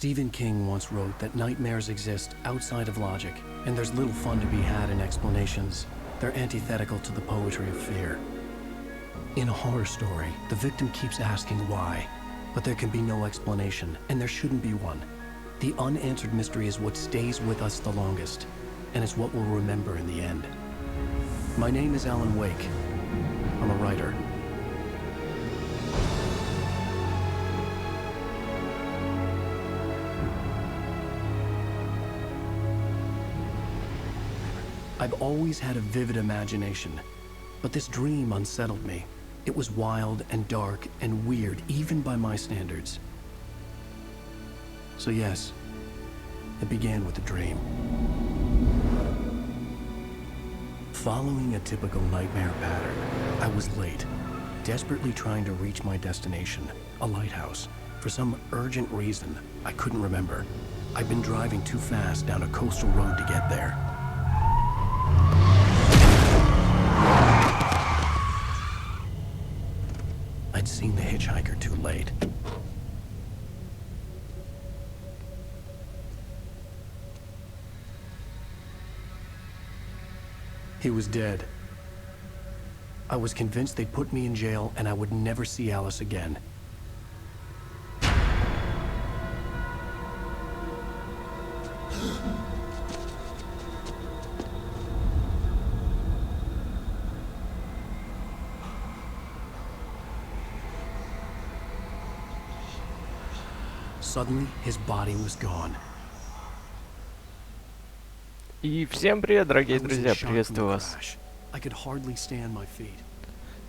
Stephen King once wrote that nightmares exist outside of logic, and there's little fun to be had in explanations. They're antithetical to the poetry of fear. In a horror story, the victim keeps asking why, but there can be no explanation, and there shouldn't be one. The unanswered mystery is what stays with us the longest, and it's what we'll remember in the end. My name is Alan Wake. I'm a writer. I've always had a vivid imagination, but this dream unsettled me. It was wild and dark and weird, even by my standards. So yes, it began with a dream. Following a typical nightmare pattern, I was late, desperately trying to reach my destination, a lighthouse. For some urgent reason, I couldn't remember. I'd been driving too fast down a coastal road to get there. I'd seen the hitchhiker too late. He was dead. I was convinced they'd put me in jail and I would never see Alice again. Suddenly, his body was gone. И всем привет, дорогие друзья, приветствую вас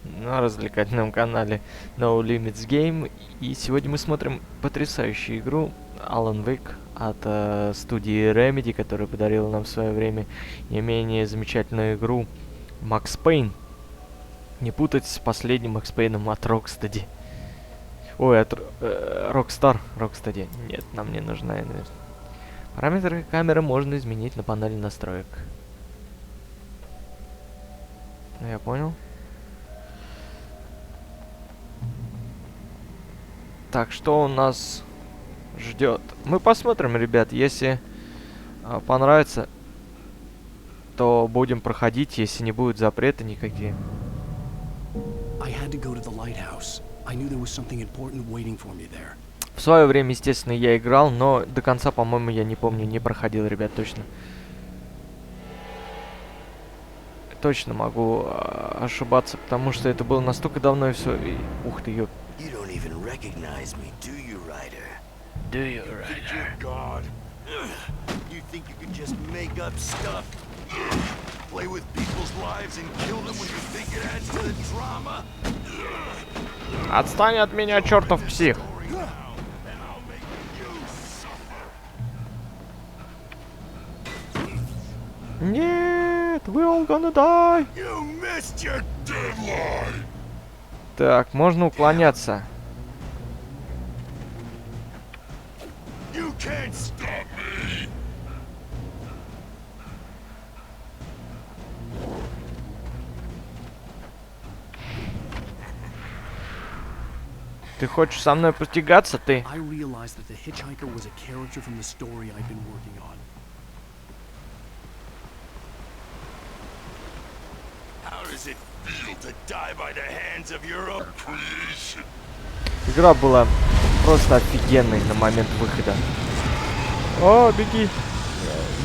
на развлекательном канале No Limits Game. И сегодня мы смотрим потрясающую игру Alan Wake от студии Remedy, которая подарила нам в свое время не менее замечательную игру Max Payne. Не путать с последним Max Payne от Rocksteady. Ой, от Rocksteady. Нет, нам не нужна. Параметры камеры можно изменить на панели настроек. Я понял. Так, что у нас ждет? Мы посмотрим, ребят. Если понравится, то будем проходить, если не будет запрета никакие. В свое время, естественно, я играл, но до конца, по-моему, я не помню, не проходил, ребят, точно. Точно могу ошибаться, потому что это было настолько давно и все. Ух ты, ёп. Отстань от меня, чертов псих! Нет, we all gonna die. Так, можно уклоняться. Ты хочешь со мной потягаться, ты? Игра была просто офигенной на момент выхода. О, беги!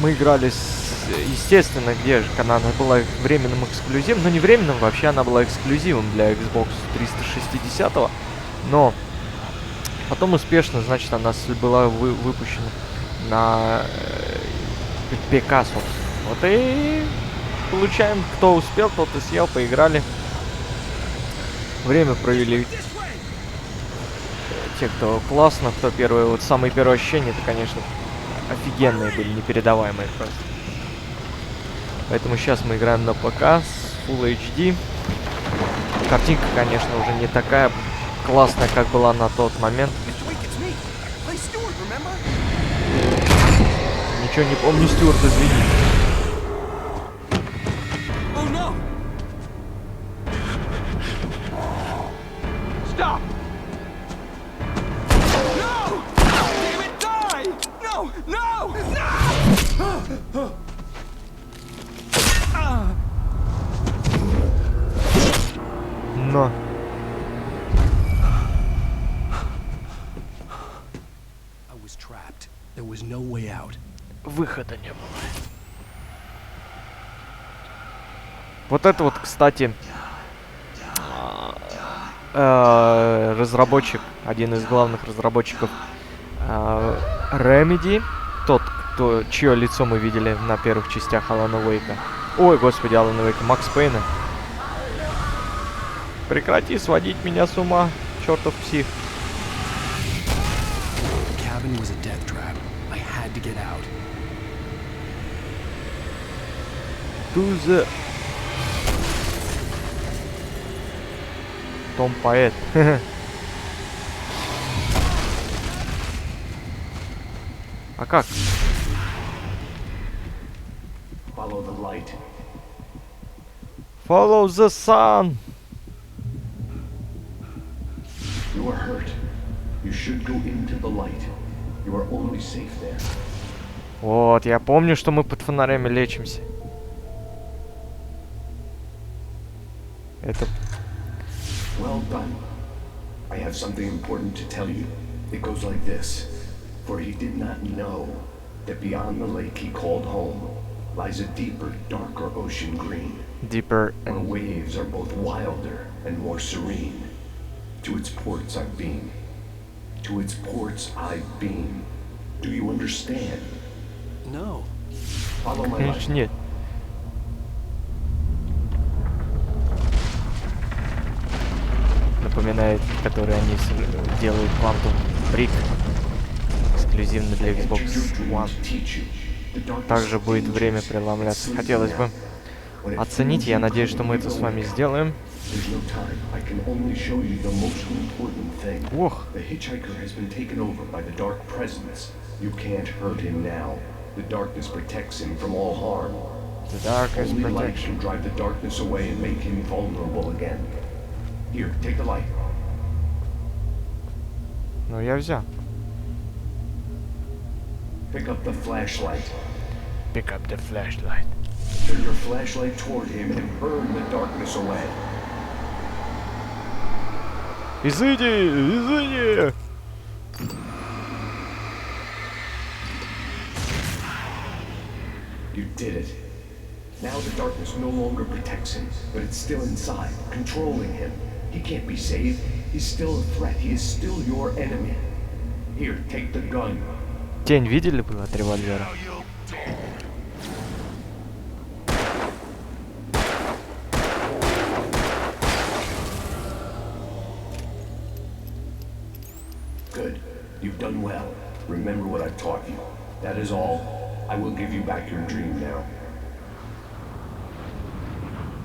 Мы играли естественно, где же она была временным эксклюзивом. Ну, не временным, вообще она была эксклюзивом для Xbox 360. Но потом успешно, значит, она была выпущена на ПК, собственно. Вот и получаем, кто успел, тот и съел, поиграли. Время провели те, кто классно, кто первый. Вот самые первые ощущения, это, конечно, офигенные были, непередаваемые просто. Поэтому сейчас мы играем на ПК с Full HD. Картинка, конечно, уже не такая классная, как была на тот момент. Ничего не помню, Стюарт, извини. No! No! No! Но. I was trapped. There was no way out. Выхода не было. Вот это вот, кстати, разработчик, один из главных разработчиков Remedy, тот, чье лицо мы видели на первых частях Алана Уэйка. Ой, господи, Алана Уэйка, Макс Пейна. Прекрати сводить меня с ума, чертов псих. Том поэт. А как? Follow the light. Follow the sun. You are hurt. You should go into the light. You are only safe there. Вот, я помню, что мы под фонарями лечимся. Это... Well done. I have something important to tell you. It goes like this. For he did not know that beyond the lake he called home lies a deeper, darker ocean green. Deeper Where and... waves are both wilder and more serene. To its ports I've been. To its ports I've been. Do you understand? No. Follow my Конечно, light. нет. Напоминает, которые они делают Quantum Break эксклюзивно для Xbox One. Также будет время преломляться. Хотелось бы оценить. Я надеюсь, что мы это с вами сделаем. Ох. The darkness protects him from all harm. The darkness Only light protects. can drive the darkness away and make him vulnerable again. Here, take the light. Ну, я взял. Pick up the flashlight. Pick up the flashlight. Turn your flashlight toward him and burn the darkness away. Изыди! Изыди! You did it. Now the darkness no longer protects him, but it's still inside, controlling him. He can't be saved. He's still a threat. He is still your enemy. Here, take the gun. Тень видели бы от револьвера? Good. You've done well. Remember what I've taught you. That is all. I will give you back your dream now.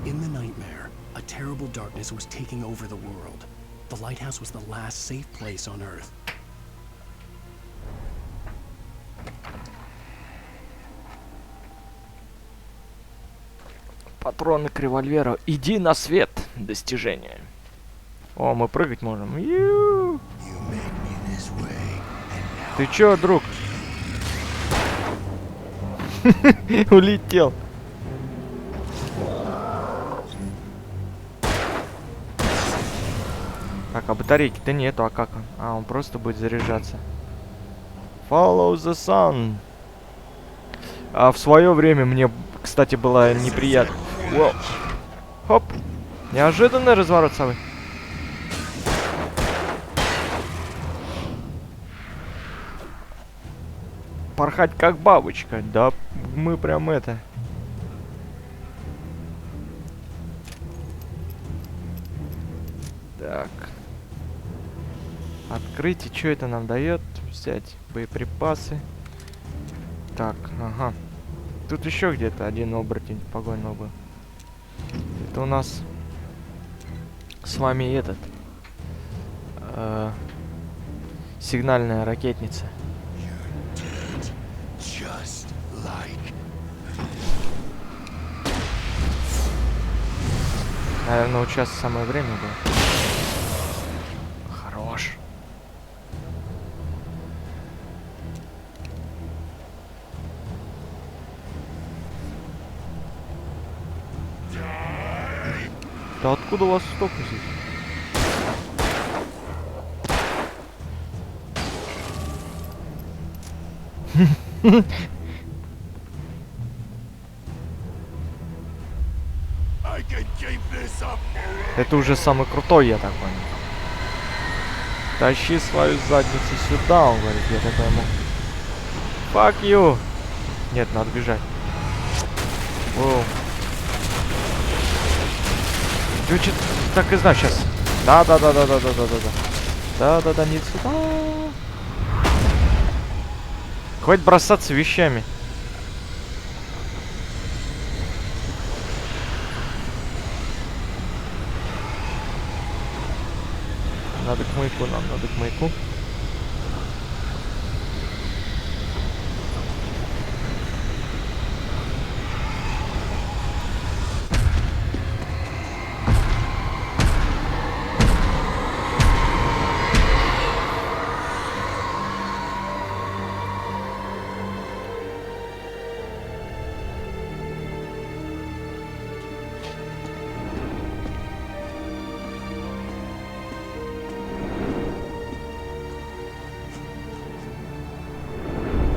In the nightmare, a terrible darkness was taking over the world. The lighthouse was the last safe place on Earth. Патроны к револьверу. Иди на свет. Достижение. О, мы прыгать можем. Ю! Ты чё, друг? Улетел. Так, а батарейки-то нету, а как он? А, он просто будет заряжаться. Follow the sun. А в свое время мне, кстати, было неприятно. Воу. Хоп. Неожиданный разворот совы. Порхать как бабочка. Да, мы прям это... Так. Открыть. И что это нам дает? Взять боеприпасы. Так, ага. Тут еще где-то один оборотень погонный был. Это у нас с вами этот. Сигнальная ракетница. Наверное, вот сейчас самое время было. Хорош. Да откуда у вас столько здесь? Это уже самый крутой, я так понял. Тащи свою задницу сюда, он говорит, я так пойму. Fuck you! Нет, надо бежать. Воу. Ты что, так и знаю сейчас. Да, не сюда. Хватит бросаться вещами. Надо к маяку, нам надо к маяку.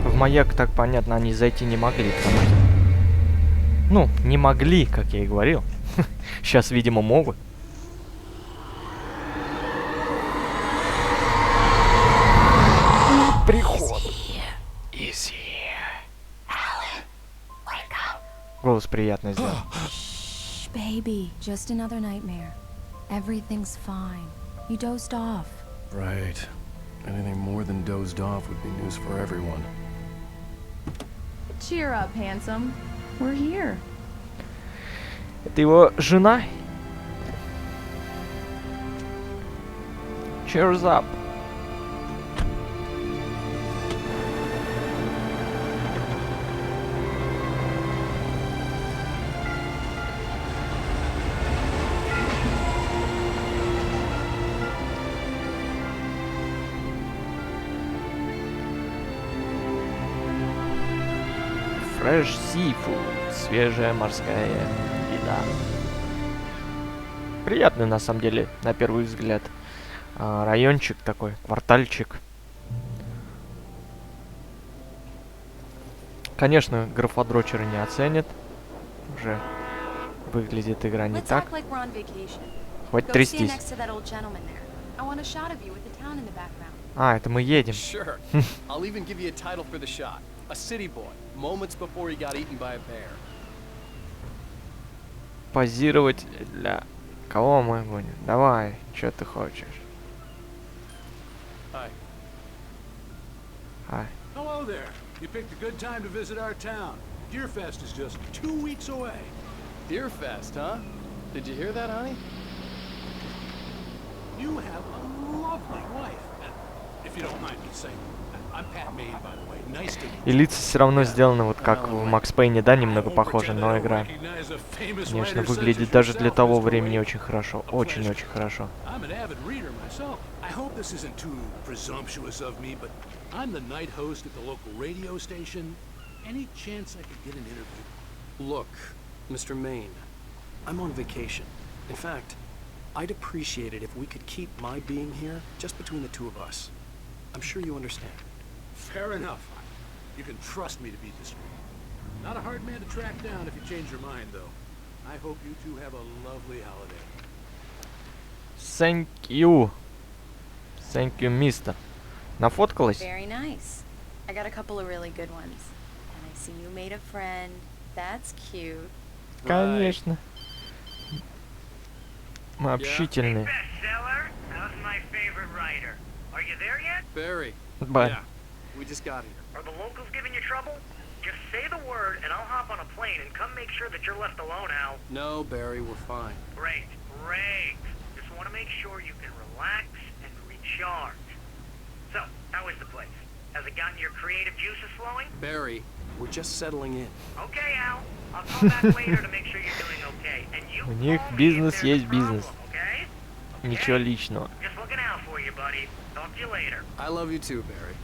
В маяк, так понятно, они зайти не могли, потому что... Ну, не могли, как я и говорил. Сейчас, видимо, могут. Приход. Голос приятный сделал. Baby, just another nightmare. Everything's fine. You dozed off. Right. Anything more than dozed off would be news for everyone. Cheer up, handsome. We're here. Это его жена? Cheers up. Fresh seafood, свежая морская еда. Приятный, на самом деле, на первый взгляд. Райончик такой, квартальчик. Конечно, графодрочеры не оценят. Уже выглядит игра не так. Хватит трястись. А, это мы едем. A city boy, moments before he got eaten by a bear. Позировать для кого мы будем? Давай, что ты хочешь? Hi. Hi. Hello there. You picked a good time to visit our town. Deerfest is just 2 weeks away. Deerfest, huh? Did you hear that, honey? You have a lovely wife. If you don't mind me saying. И лица все равно сделаны вот как в Макс Пейне, да, немного похожи, но игра, конечно, выглядит даже для того времени очень хорошо, очень-очень хорошо. Look, Mr. Maine, I'm on vacation. In fact, I'd appreciate it if we could keep my being here just between the two of us. I'm sure you understand. Fair enough. You can trust me to be discreet. Not a hard man to track down if you change your mind, though. I hope you two have a lovely holiday. Thank you. Thank you, mister. Нафоткалась? Very nice. I got a couple of really good ones. And I see you made a friend. That's cute. Конечно. Мы общительные. Are you there yet? Barry. Bye. Yeah, we just got here. Are the locals giving you trouble? Just say the word and I'll hop on a plane and come make sure that you're left alone, Al. No, Barry, we're fine. Great, great. Just want to make sure you can relax and recharge. So, how is the place? Has it gotten your creative juices flowing? Barry, we're just settling in. Okay, Al. I'll come back later to make sure you're doing okay. And you У них call me if бизнес there's a есть бизнес. problem, okay? Ничего личного. Just looking out for you, buddy. Talk to you later. I love you too, Barry.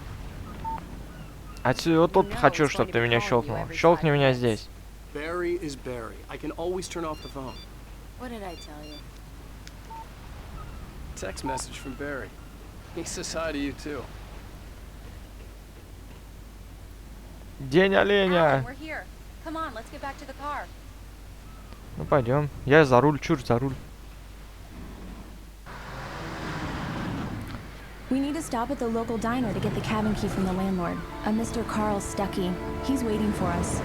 Отсюда вот тут хочу, чтобы ты меня щелкнул. Щелкни меня здесь. Barry is Barry. I can always turn off the phone. What did I tell you? Text message from Barry. He says hi to you too. День оленя. Alan, we're here. Come on, let's get back to the car. Ну пойдем. Я за руль, чур за руль. We need to stop at the local diner to get the cabin key from the landlord, a Mr. Carl Stuckey. He's waiting for us.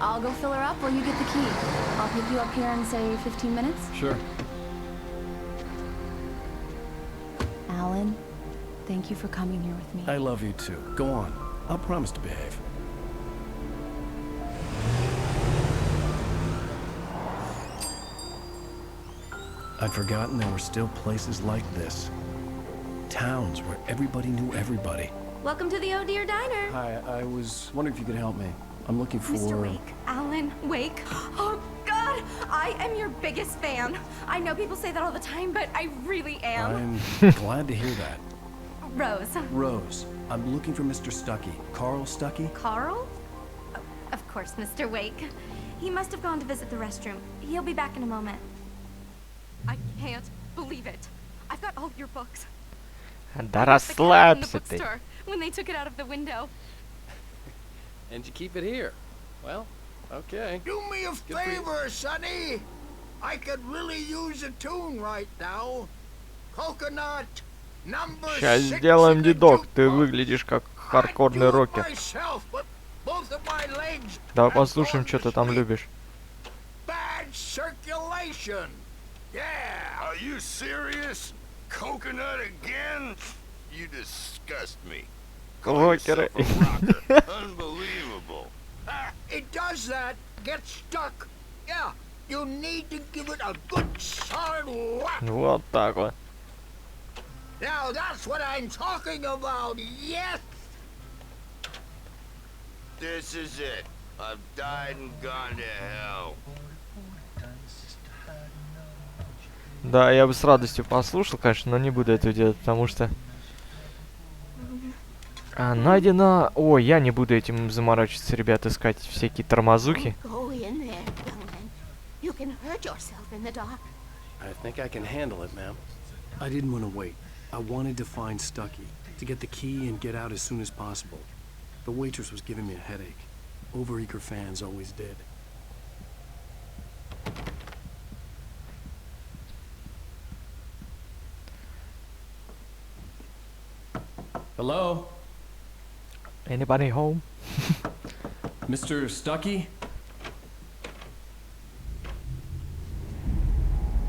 I'll go fill her up while you get the key. I'll pick you up here in, say, 15 minutes. Sure. Alan, thank you for coming here with me. I love you too. Go on. I'll promise to behave. I'd forgotten there were still places like this. Towns where everybody knew everybody. Welcome to the Oh Dear Diner. Hi, I was wondering if you could help me. I'm looking for... Mr. Wake. Alan Wake. Oh, God! I am your biggest fan. I know people say that all the time, but I really am. I'm glad to hear that. Rose. Rose, I'm looking for Mr. Stuckey. Carl Stuckey? Carl? Oh, of course, Mr. Wake. He must have gone to visit the restroom. He'll be back in a moment. I can't believe it. I've got all your books. Да The cat in the расслабься ты. bookstore when they took it out of the window. And you keep it here. Well, okay. Do me a for you. favor, Sonny. I could really use a tune right now. Coconut number Сейчас 6 сделаем in the дедок. Ты jukebox. выглядишь как I'd хардкорный do it рокер. myself, but both of my legs Давай have послушаем, gone что to ты там sleep. любишь. Bad circulation. Yeah. Are you serious? Coconut again? You disgust me. Рокеры. Unbelievable. It does that. Get stuck. Yeah. You need to give it a good solid whack. Вот так вот. Now that's what I'm talking about. Yes. This is it. I've died and gone to hell. Да, я бы с радостью послушал, конечно, но не буду этого делать, потому что... найдено... Ой, я не буду этим заморачиваться, ребят, искать всякие тормозухи. Go in there, young man. You can hurt yourself in the dark. I think I can handle it, ma'am. I didn't want to wait. I wanted to find Stuckey, to get the key and get out as soon as possible. The waitress was giving me a headache. Overeager fans always did. Hello? Anybody home? Mr. Stuckey?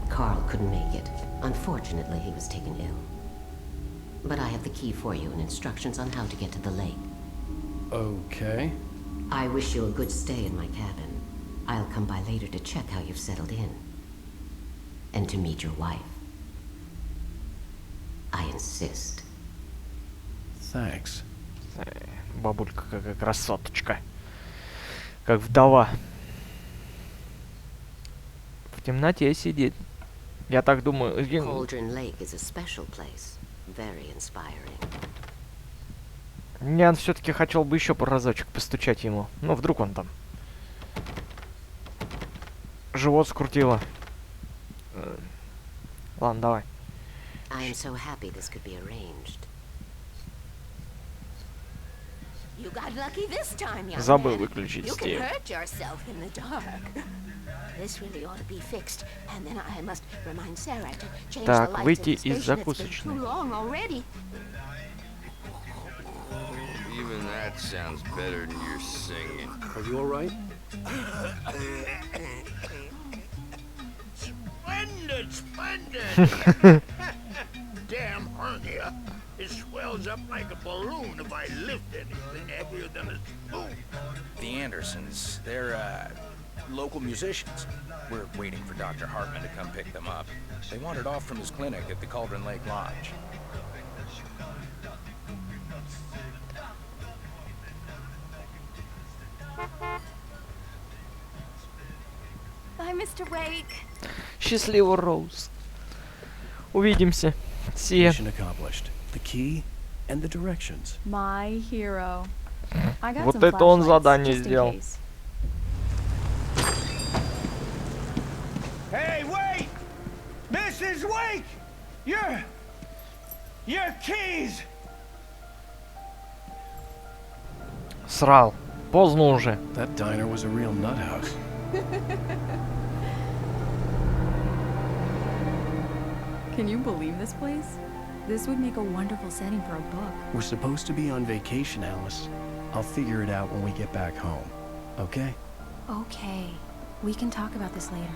Carl couldn't make it. Unfortunately, he was taken ill. But I have the key for you and instructions on how to get to the lake. Okay. I wish you a good stay in my cabin. I'll come by later to check how you've settled in. And to meet your wife. I insist. Thanks. Бабулька какая красоточка. Как вдова. В темноте сидит. Я так думаю... Cauldron Lake is a special place. Very inspiring. Я все-таки хотел бы еще разочек постучать ему. Ну, вдруг он там. Живот скрутило. Ладно, давай. I am so happy this could be arranged. You got lucky this time, young Забыл man. выключить You can Steam. hurt yourself in the dark. This really ought to be fixed, and then I must remind Sarah to change Так, the lights выйти at the из station. It's been закусочной. too long already. Even that sounds better than your singing. Are you all right? Splendid, splendid. Damn hernia. It swells up like a balloon if I lift anything heavier than a spoon. The Andersons, they're, local musicians. We're waiting for Dr. Hartman to come pick them up. They wandered off from his clinic at the Cauldron Lake Lodge. Bye, Mr. Wake. Счастливо, Роуз. Увидимся. See ya. Mission accomplished. The key and the directions. My hero. I got Вот some это он flashlights, задание just in сделал. case. Mrs. Wake! Your keys! Срал. Поздно уже. That diner was a real nut house. Can you believe this place? This would make a wonderful setting for a book. We're supposed to be on vacation, Alice. I'll figure it out when we get back home. Okay? Okay. We can talk about this later.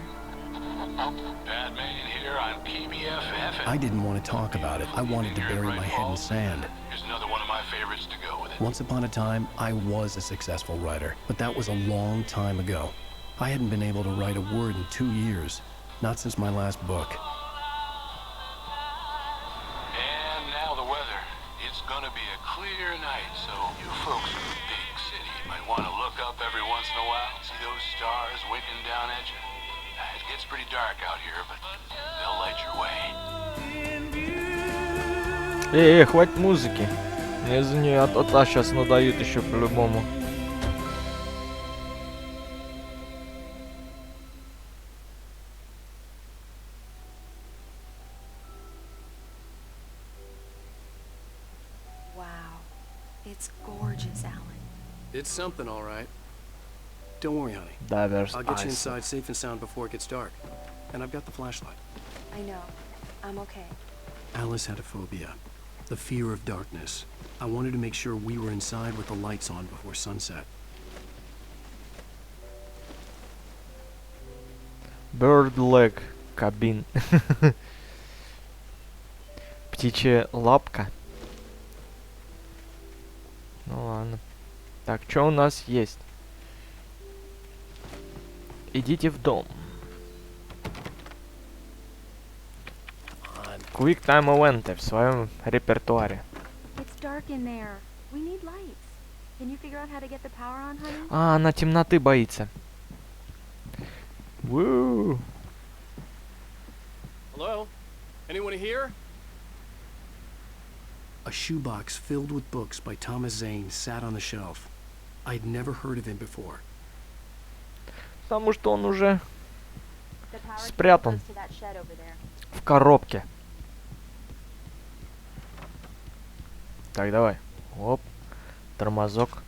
Bad man here, I'm KBFF. I didn't want to talk about it. I wanted to bury my head in sand. Here's another one of my favorites to go with it. Once upon a time, I was a successful writer, but that was a long time ago. I hadn't been able to write a word in 2 years, not since my last book. And now the weather. It's gonna be a clear night, so you folks in the big city might want to look up every once in a while, see those stars winking down at you. It gets pretty dark out here, but they'll light your way. Хватит музыки. Мне за нее от сейчас надают еще по-любому. Wow. It's gorgeous, Alan. It's something, all right. Don't worry, honey. Diverse I'll get you eyes. inside safe and sound before it gets dark. And I've got the flashlight. I know. I'm okay. Alice had a phobia. The fear of darkness. I wanted to make sure we were inside with the lights on before sunset. Bird leg cabin. Птичья лапка. Ну ладно. Так, что у нас есть? Идите в дом. Quick Time Event в своем репертуаре. It's dark in there. We need lights. Can you figure out how to get the power on, honey? А, она темноты боится. Woo. Hello? Anyone here? A shoebox filled with books by Thomas Zane sat on the shelf. I'd never heard of him before. Потому что он уже The power спрятан goes to that shed over there. в коробке. Так, давай. Оп. Тормозок.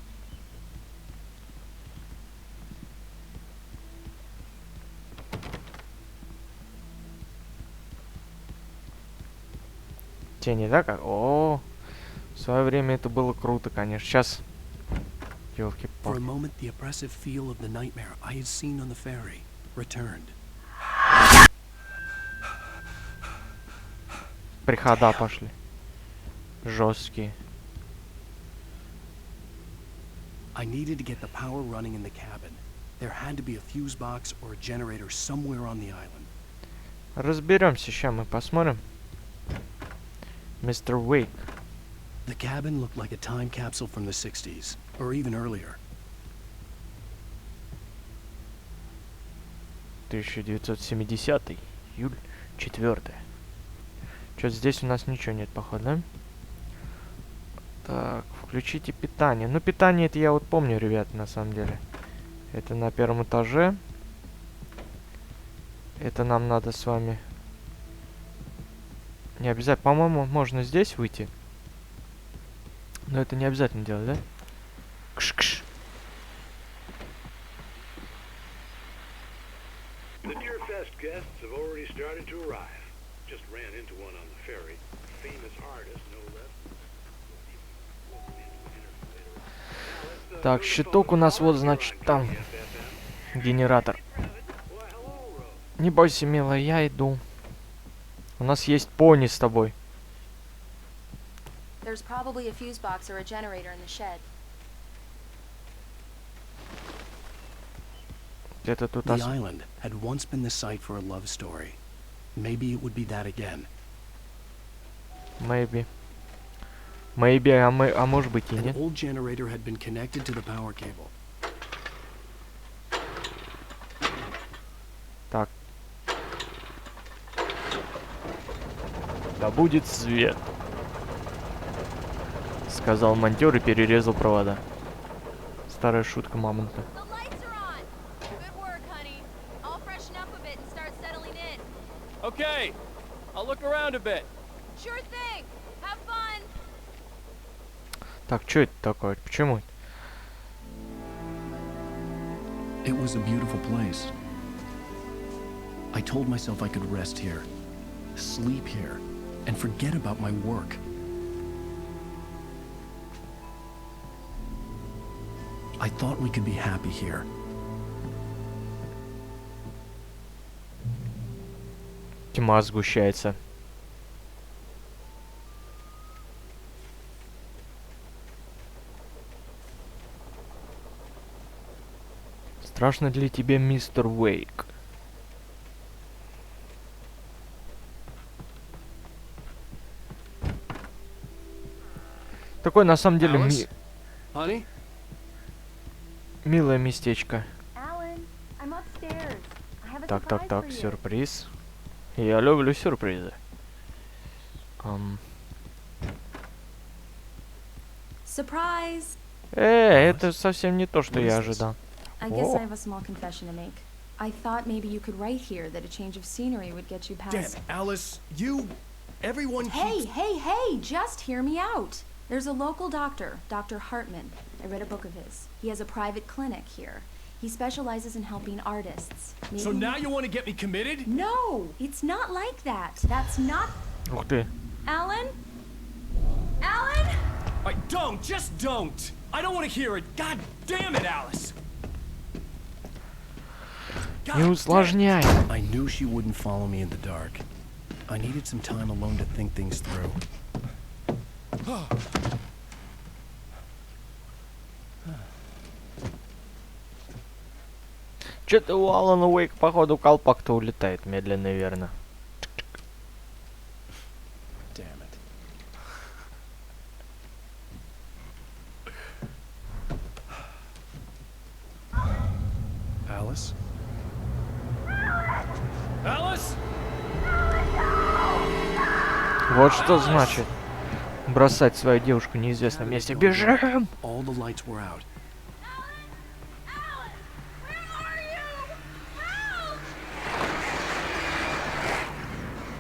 Тени, да? Как? О, в свое время это было круто, конечно. Сейчас. For a Ёлки-палки. moment, the oppressive feel of the nightmare I had seen on the ferry returned. Прихода пошли. Жесткие. I needed to get the power running in the cabin. There had to be a fuse box or a generator somewhere on the island. Разберемся, сейчас мы посмотрим. Мистер Уэйк. The cabin looked like a time capsule from the 60s, or even earlier. 1970 июль 4. Что здесь у нас ничего нет, походу, да? Так, включите питание. Ну, питание это я вот помню, ребят, на самом деле. Это на первом этаже. Это нам надо с вами... Не обязательно. По-моему, можно здесь выйти. Но это не обязательно делать, да? Кш-кш. The Deerfest guests have already started to arrive. Just ran into one on the ferry. Famous artist, no less. Так, щиток у нас вот, значит, там. Генератор. Не бойся, милая, я иду. У нас есть пони с тобой. There's probably a fuse box or a generator in the shed. Где-то тут... The island had once been the site for a love story. Maybe it would be that again. Maybe. Maybe, а может быть и An нет. old generator had been connected to the power cable. Так. Да будет свет, сказал монтер и перерезал провода. Старая шутка мамонта. Okay, I'll look around a bit. Sure thing. Have fun. Так, что это такое? Почему? It was a beautiful place. I told myself I could rest here, sleep here, and forget about my work. I thought we could be happy here. Тьма сгущается. Страшно ли тебе, мистер Уэйк? Такое на самом деле милое местечко. Так, сюрприз. Я люблю сюрпризы. Surprise! Это совсем не то, что я ожидал. I guess I have a small confession to make. I thought maybe you could write here that a change of scenery would get you past. Damn, Alice, everyone Hey, just hear me out. There's a local doctor, Dr. Hartman. I read a book of his. He has a private clinic here. He specializes in helping artists. Maybe... So now you want to get me committed? No, it's not like that. That's not... Ух ты. Alan? Alan? Just don't. I don't want to hear it. God damn it, Alice. Не усложняй. I knew she wouldn't follow me in the dark. I needed some time alone to think things through. Че-то у Алана Уэйка, походу, колпак-то улетает медленно и верно. Damn it. Alice? Alice? Вот что значит бросать свою девушку в неизвестном месте. Бежим! All the lights were out.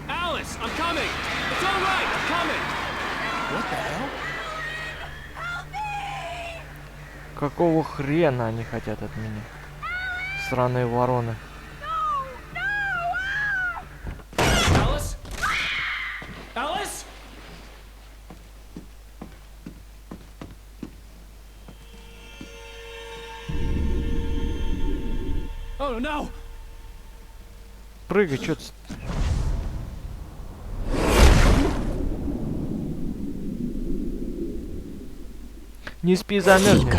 Alice, I'm coming. It's all right. I'm coming. What the hell? Какого хрена они хотят от меня? Сраные вороны. Alice? Alice? Oh no! Прыгай, чё-то. Не спи, замерзни.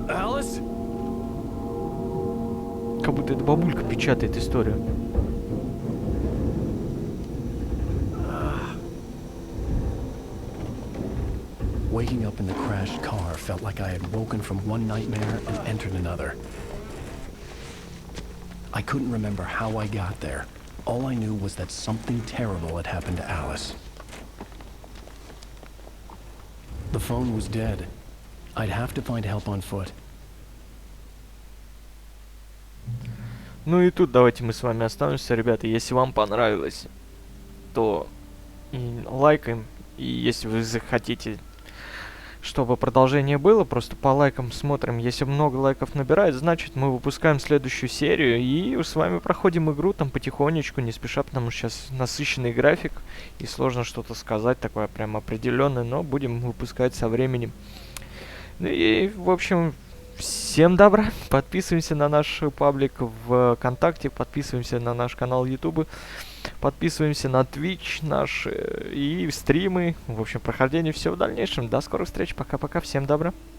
Alice? Как будто эта бабулька печатает историю. Waking up in the crashed car felt like I had woken from one nightmare and entered another. I couldn't remember how I got there. All I knew was that something terrible had happened to Alice. The phone was dead. I'd have to find help on foot. Ну и тут давайте мы с вами остановимся, ребята. Если вам понравилось, то лайкаем. И если вы захотите, чтобы продолжение было, просто по лайкам смотрим. Если много лайков набирает, значит мы выпускаем следующую серию. И с вами проходим игру там потихонечку, не спеша, потому что сейчас насыщенный график. И сложно что-то сказать такое прям определенное, но будем выпускать со временем. Ну и, в общем, всем добра. Подписываемся на наш паблик в ВКонтакте, подписываемся на наш канал YouTube, подписываемся на Twitch наш и стримы. В общем, прохождение все в дальнейшем. До скорых встреч. Пока-пока. Всем добра.